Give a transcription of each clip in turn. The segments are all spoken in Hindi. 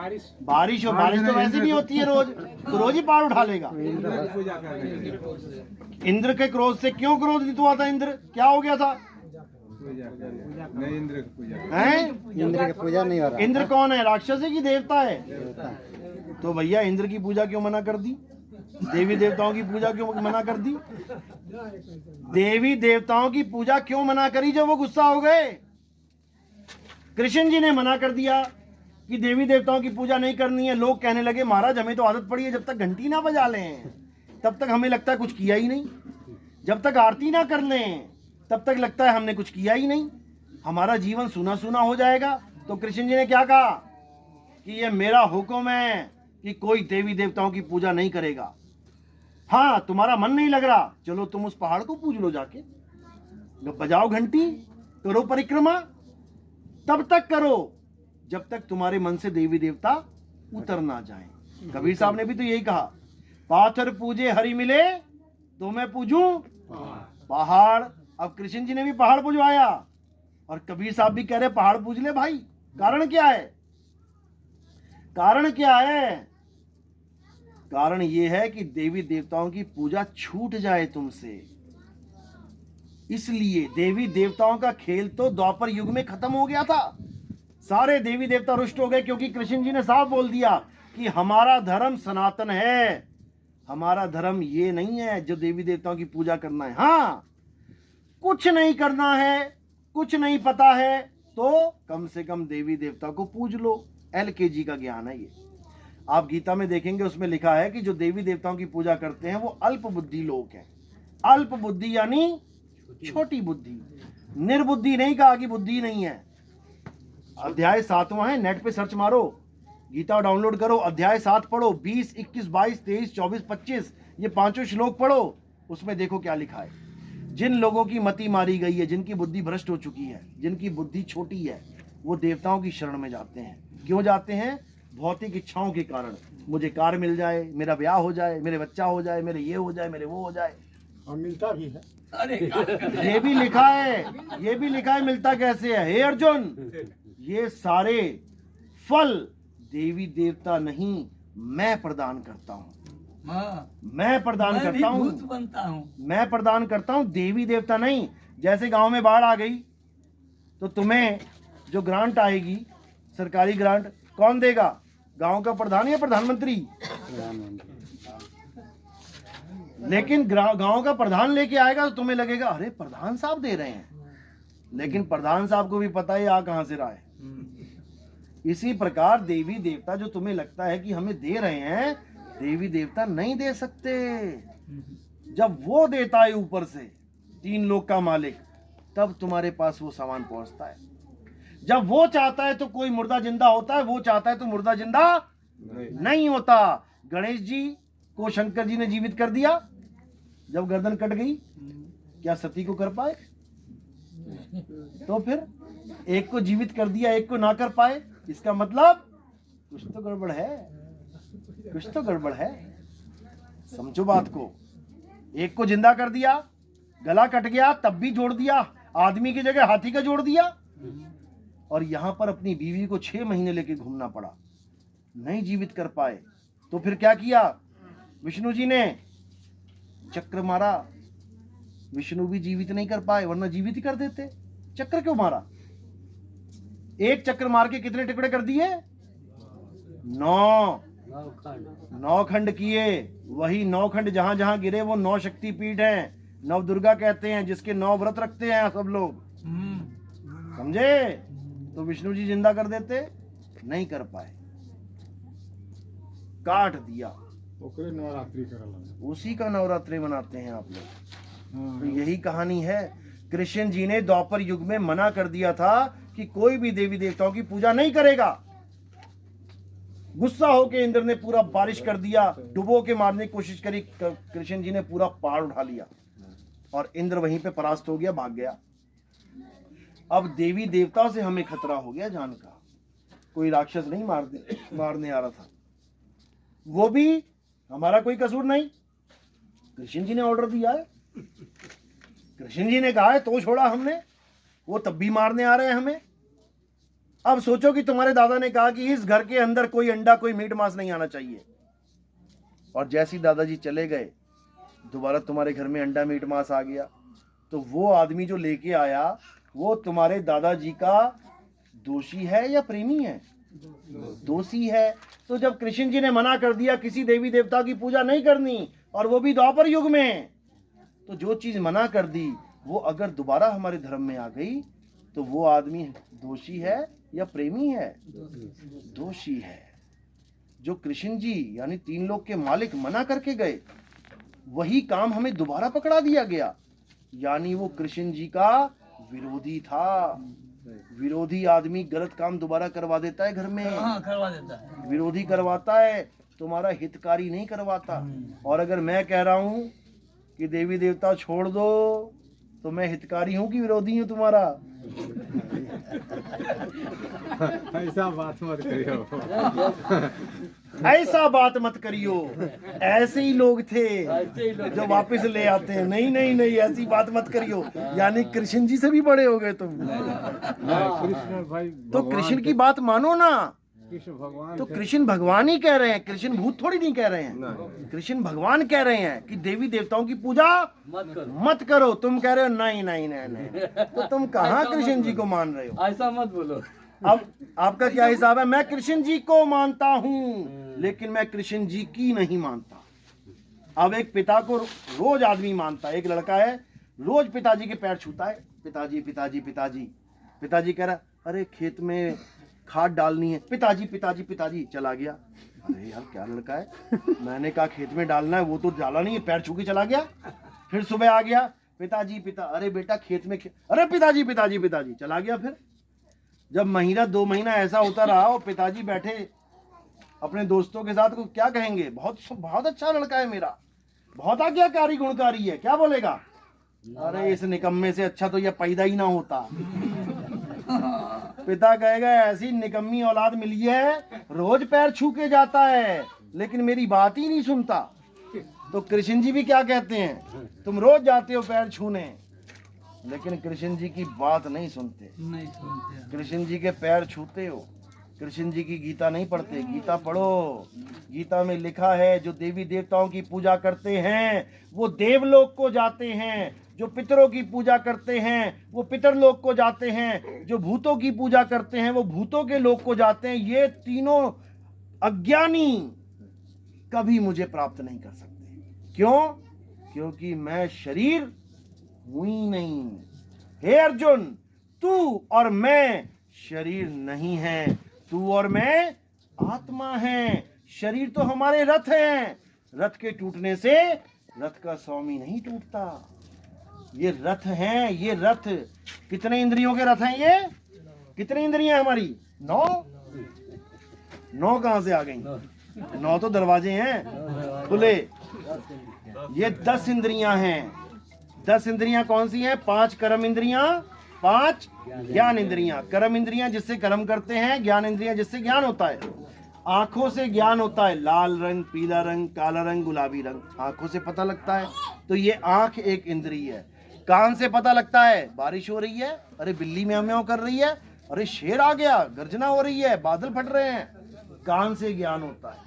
बारिश हो, बारिश तो वैसे भी होती है रोज, तो रोज ही पहाड़ उठा लेगा। इंद्र के क्रोध से क्यों क्रोधित हुआ था इंद्र, क्या हो गया था? इंद्र की पूजा हैं? इंद्र की पूजा नहीं हो रहा। इंद्र कौन है, राक्षस है कि देवता है? तो भैया इंद्र की पूजा क्यों मना कर दी? देवी देवताओं की पूजा क्यों मना कर दी? देवी देवताओं की पूजा क्यों मना करी जब वो गुस्सा हो गए? कृष्ण जी ने मना कर दिया कि देवी देवताओं की पूजा नहीं करनी है। लोग कहने लगे महाराज हमें तो आदत पड़ी है जब तक घंटी ना बजा लें तब तक हमें लगता है कुछ किया ही नहीं, जब तक आरती ना कर लें तब तक लगता है हमने कुछ किया ही नहीं, हमारा जीवन सूना सूना हो जाएगा। तो कृष्ण जी ने क्या कहा कि ये मेरा हुक्म है कि कोई देवी देवताओं की पूजा नहीं करेगा। हाँ तुम्हारा मन नहीं लग रहा, चलो तुम उस पहाड़ को पूज लो जाके, बजाओ घंटी, करो परिक्रमा, तब तक करो जब तक तुम्हारे मन से देवी देवता उतर ना जाए। कबीर साहब ने भी तो यही कहा, पाथर पूजे हरि मिले तो मैं पूजूं पहाड़। अब कृष्ण जी ने भी पहाड़ पूजवाया और कबीर साहब भी कह रहे पहाड़ पूज ले भाई। कारण क्या है? कारण क्या है? कारण यह है कि देवी देवताओं की पूजा छूट जाए तुमसे। इसलिए देवी देवताओं का खेल तो द्वापर युग में खत्म हो गया था। सारे देवी देवता रुष्ट हो गए क्योंकि कृष्ण जी ने साफ बोल दिया कि हमारा धर्म सनातन है, हमारा धर्म ये नहीं है जो देवी देवताओं की पूजा करना है। हाँ कुछ नहीं करना है, कुछ नहीं पता है तो कम से कम देवी देवता को पूज लो। LKG का ज्ञान है ये। आप गीता में देखेंगे उसमें लिखा है कि जो देवी देवताओं की पूजा करते हैं वो अल्प बुद्धि लोग हैं। अल्प बुद्धि यानी छोटी बुद्धि, निर्बुद्धि नहीं कहा कि बुद्धि नहीं है। अध्याय 7वां है, नेट पे सर्च मारो, गीता डाउनलोड करो, अध्याय 7 पढ़ो, 20, 21, 22, 23, 24, 25 ये पांचों श्लोक पढ़ो। उसमें देखो क्या लिखा है। जिन लोगों की मति मारी गई है, जिनकी बुद्धि भ्रष्ट हो चुकी है, जिनकी बुद्धि छोटी है, वो देवताओं की शरण में जाते हैं। क्यों जाते हैं? भौतिक इच्छाओं के कारण। मुझे कार मिल जाए, मेरा ब्याह हो जाए, मेरे बच्चा हो जाए, मेरे ये हो जाए, मेरे वो हो जाए। और मिलता भी है। ये भी लिखा है, ये भी लिखा है मिलता कैसे है। हे अर्जुन, ये सारे फल देवी देवता नहीं मैं प्रदान करता हूँ, मैं प्रदान करता हूँ, मैं प्रदान करता हूँ, देवी देवता नहीं। जैसे गांव में बाढ़ आ गई तो तुम्हें जो ग्रांट आएगी, सरकारी ग्रांट, कौन देगा? गांव का प्रधान या प्रधानमंत्री? लेकिन गांव का प्रधान लेके आएगा तो तुम्हें लगेगा अरे प्रधान साहब दे रहे हैं, लेकिन प्रधान साहब को भी पता है आ कहां से रहा है। इसी प्रकार देवी देवता जो तुम्हें लगता है कि हमें दे रहे हैं, देवी देवता नहीं दे सकते। जब वो देता है ऊपर से, 3 लोक का मालिक, तब तुम्हारे पास वो सामान पहुंचता है। जब वो चाहता है तो कोई मुर्दा जिंदा होता है, वो चाहता है तो मुर्दा जिंदा नहीं होता। गणेश जी को शंकर जी ने जीवित कर दिया जब गर्दन कट गई, क्या सती को कर पाए? तो फिर एक को जीवित कर दिया, एक को ना कर पाए, इसका मतलब कुछ तो गड़बड़ है, कुछ तो गड़बड़ है। समझो बात को। एक को जिंदा कर दिया, गला कट गया तब भी जोड़ दिया, आदमी की जगह हाथी का जोड़ दिया, और यहां पर अपनी बीवी को 6 महीने लेके घूमना पड़ा, नहीं जीवित कर पाए। तो फिर क्या किया? विष्णु जी ने चक्र मारा, विष्णु भी जीवित नहीं कर पाए, वरना जीवित ही कर देते। चक्र क्यों मारा? एक चक्र मार के कितने टुकड़े कर दिए? 9 खंड किए। वही 9 खंड जहां जहां गिरे वो 9 शक्तिपीठ हैं, 9 दुर्गा कहते हैं, जिसके 9 व्रत रखते हैं सब लोग, समझे? तो विष्णु जी जिंदा कर देते, नहीं कर पाए, काट दिया। नवरात्रि कर, उसी का नवरात्रि मनाते हैं आप लोग। तो यही कहानी है। कृष्ण जी ने द्वापर युग में मना कर दिया था कि कोई भी देवी देवताओं की पूजा नहीं करेगा। गुस्सा होकर इंद्र ने पूरा बारिश कर दिया, डुबो के मारने की कोशिश करी, कृष्ण जी ने पूरा पहाड़ उठा लिया और इंद्र वहीं पे परास्त हो गया, भाग गया। अब देवी देवताओं से हमें खतरा हो गया जान का। कोई राक्षस नहीं मारने आ रहा था, वो भी हमारा कोई कसूर नहीं, कृष्ण जी ने ऑर्डर दिया है, कृष्ण जी ने कहा है तो छोड़ा हमने, वो तब भी मारने आ रहे हैं हमें। अब सोचो कि तुम्हारे दादा ने कहा कि इस घर के अंदर कोई अंडा कोई मीट मांस नहीं आना चाहिए, और जैसे ही दादाजी चले गए दोबारा तुम्हारे घर में अंडा मीट मांस आ गया, तो वो आदमी जो लेके आया वो तुम्हारे दादाजी का दोषी है या प्रेमी है? दोषी है। तो जब कृष्ण जी ने मना कर दिया किसी देवी देवता की पूजा नहीं करनी, और वो भी द्वापर युग में, तो जो चीज मना कर दी वो अगर दोबारा हमारे धर्म में आ गई तो वो आदमी दोषी है या प्रेमी है? दोषी है। जो कृष्ण जी यानी तीन लोक के मालिक मना करके गए, वही काम हमें दोबारा पकड़ा दिया गया, यानी वो कृष्ण जी का विरोधी था। विरोधी आदमी गलत काम दोबारा करवा देता है घर में। करवा देता है। विरोधी करवाता है, तुम्हारा हितकारी नहीं करवाता। और अगर मैं कह रहा हूं कि देवी देवता छोड़ दो, तो मैं हितकारी हूं कि विरोधी हूं तुम्हारा? ऐसा बात मत करियो। ऐसा बात मत करियो। ऐसे ही लोग थे जो वापस ले आते हैं, नहीं नहीं नहीं ऐसी बात मत करियो, यानी कृष्ण जी से भी बड़े हो गए तुम। कृष्ण भाई तो कृष्ण की बात मानो ना। कृष्ण भगवान तो कृष्ण भगवान ही कह रहे हैं, कृष्ण भूत थोड़ी नहीं कह रहे हैं। कृष्ण भगवान कह रहे हैं कि देवी देवताओं की पूजा मत करो। तुम कह रहे हो नहीं नहीं नहीं नहीं, तो तुम कहाँ कृष्ण जी को मान रहे हो? ऐसा मत बोलो। अब आपका क्या हिसाब है? मैं कृष्ण जी को मानता हूँ लेकिन मैं कृष्ण जी की नहीं मानता। अब एक पिता को रोज आदमी मानता है, एक लड़का है रोज पिताजी के पैर छूता है, पिताजी पिताजी पिताजी। पिताजी कह रहा अरे खेत में खाद डालनी है, पिताजी पिताजी पिताजी। चला गया। अरे यार क्या लड़का है, मैंने कहा खेत में डालना है, वो तो डाला नहीं है, पैर छू के चला गया। फिर सुबह आ गया, पिताजी पिता, अरे बेटा खेत में अरे पिताजी पिताजी पिताजी, चला गया। फिर जब महीना 2 महीना ऐसा होता रहा और पिताजी बैठे अपने दोस्तों के साथ, को क्या कहेंगे? बहुत बहुत अच्छा लड़का है मेरा, बहुत आज्ञाकारी गुणकारी है, क्या बोलेगा? अरे इस निकम्मे से अच्छा तो यह पैदा ही ना होता। पिता कहेगा ऐसी निकम्मी औलाद मिली है, रोज पैर छू के जाता है लेकिन मेरी बात ही नहीं सुनता। तो कृष्ण जी भी क्या कहते हैं, तुम रोज जाते हो पैर छूने लेकिन कृष्ण जी की बात नहीं सुनते। कृष्ण जी के पैर छूते हो, कृष्ण जी की गीता नहीं पढ़ते। गीता पढ़ो, गीता में लिखा है जो देवी देवताओं की पूजा करते हैं वो देवलोक को जाते हैं, जो पितरों की पूजा करते हैं वो पितरलोक को जाते हैं, जो भूतों की पूजा करते हैं वो भूतों के लोक को जाते हैं। ये तीनों अज्ञानी कभी मुझे प्राप्त नहीं कर सकते। क्यों? क्योंकि मैं शरीर हूं ही नहीं। हे अर्जुन, तू और मैं शरीर नहीं है, तू और मैं आत्मा है। शरीर तो हमारे रथ हैं, रथ के टूटने से रथ का स्वामी नहीं टूटता। ये रथ हैं, ये रथ कितने इंद्रियों के रथ हैं? ये कितनी इंद्रियां हमारी? 9 कहां से आ गई? 9 तो दरवाजे हैं खुले। ये 10 इंद्रियां हैं। 10 इंद्रियां कौन सी हैं? 5 कर्म इंद्रियां, 5 ज्ञान इंद्रियां। कर्म इंद्रियां जिससे कर्म करते हैं, ज्ञान इंद्रियां जिससे ज्ञान होता है। आंखों से ज्ञान होता है, लाल रंग, पीला रंग, काला रंग, गुलाबी रंग, आंखों से पता लगता है। तो ये आंख एक इंद्रिय है। कान से पता लगता है बारिश हो रही है, अरे बिल्ली म्याऊं म्याऊं कर रही है, अरे शेर आ गया, गर्जना हो रही है, बादल फट रहे हैं। कान से ज्ञान होता है,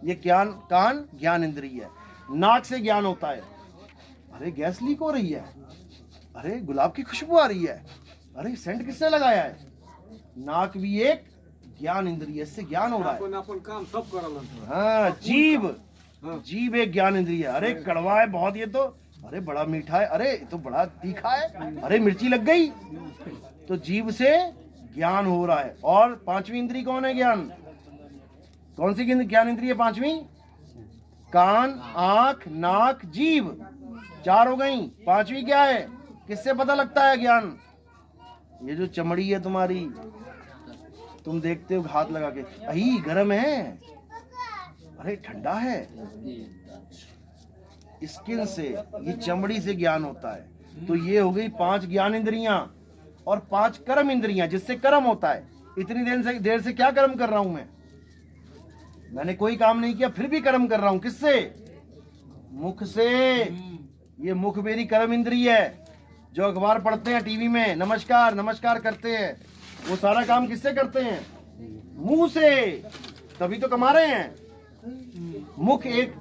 ये कान ज्ञान इंद्रिय है। नाक से ज्ञान होता है, अरे गैस लीक हो रही है, अरे गुलाब की खुशबू आ रही है, अरे सेंट किसने लगाया है। नाक भी एक ज्ञान इंद्रिय, इससे ज्ञान हो रहा है। अपन काम सब करल। हाँ, जीभ एक ज्ञान इंद्रिय है। अरे कड़वा है बहुत ये तो, अरे बड़ा मीठा है, अरे तो बड़ा तीखा है, अरे मिर्ची लग गई। तो जीभ से ज्ञान हो रहा है। और 5वीं इंद्रिय कौन है? ज्ञान। कौन सी ज्ञान इंद्रिय है 5वीं? कान, आंख, नाक, जीभ, 4 हो गई। 5वीं क्या है? किससे पता लगता है ज्ञान? ये जो चमड़ी है तुम्हारी, तुम देखते हो हाथ लगा के, अही गर्म है, अरे ठंडा है। स्किन से, ये चमड़ी से ज्ञान होता है। तो ये हो गई 5 ज्ञान इंद्रियां और 5 कर्म इंद्रियां जिससे कर्म होता है। इतनी देर से क्या कर्म कर रहा हूं मैंने कोई काम नहीं किया फिर भी कर्म कर रहा हूं। किससे? मुख से। ये मुख मेरी कर्म इंद्रिय है। जो अखबार पढ़ते हैं टीवी में, नमस्कार नमस्कार करते हैं, वो सारा काम किससे करते हैं? मुंह से, तभी तो कमा रहे हैं। मुख एक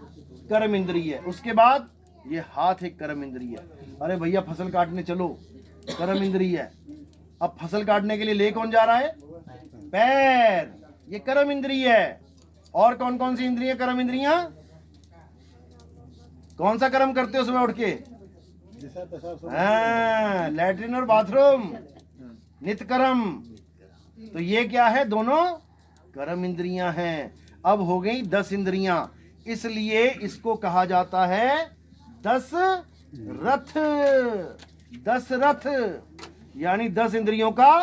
कर्म इंद्रिय है, उसके बाद ये हाथ एक कर्म इंद्रिय है। अरे भैया फसल काटने चलो, कर्म इंद्रिय है। अब फसल काटने के लिए ले कौन जा रहा है? पैर, ये कर्म इंद्रिय है। और कौन कौन सी इंद्रियां कर्म इंद्रियां? कौन सा कर्म करते हो सुबह उठ के? हाँ, लैट्रिन और बाथरूम, नित्य कर्म। तो ये क्या है? दोनों कर्म इंद्रियां हैं। अब हो गई 10 इंद्रियां, इसलिए इसको कहा जाता है 10 रथ। 10 रथ यानी 10 इंद्रियों का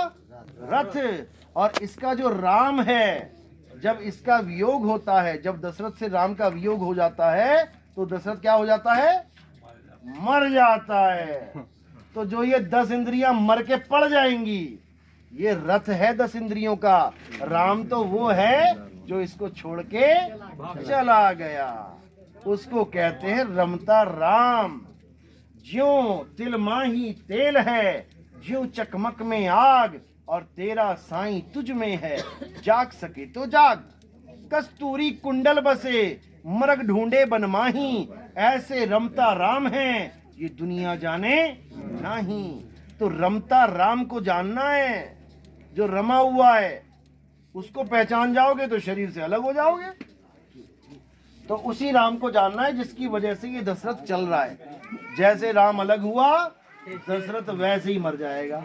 रथ। और इसका जो राम है, जब इसका वियोग होता है, जब दशरथ से राम का वियोग हो जाता है, तो दशरथ क्या हो जाता है? मर जाता है। तो जो ये 10 इंद्रियां मर के पड़ जाएंगी, ये रथ है 10 इंद्रियों का। राम तो वो है जो इसको छोड़ के चला गया, उसको कहते हैं रमता राम। ज्यों तिल माही तेल है, ज्यों चकमक में आग, और तेरा साईं तुझ में है, जाग सके तो जाग। कस्तूरी कुंडल बसे, मृग ढूंढे बनमाही, ऐसे रमता राम है ये दुनिया जाने नहीं। तो रमता राम को जानना है, जो रमा हुआ है उसको पहचान जाओगे तो शरीर से अलग हो जाओगे। तो उसी राम को जानना है जिसकी वजह से ये दशरथ चल रहा है। जैसे राम अलग हुआ, दशरथ वैसे ही मर जाएगा।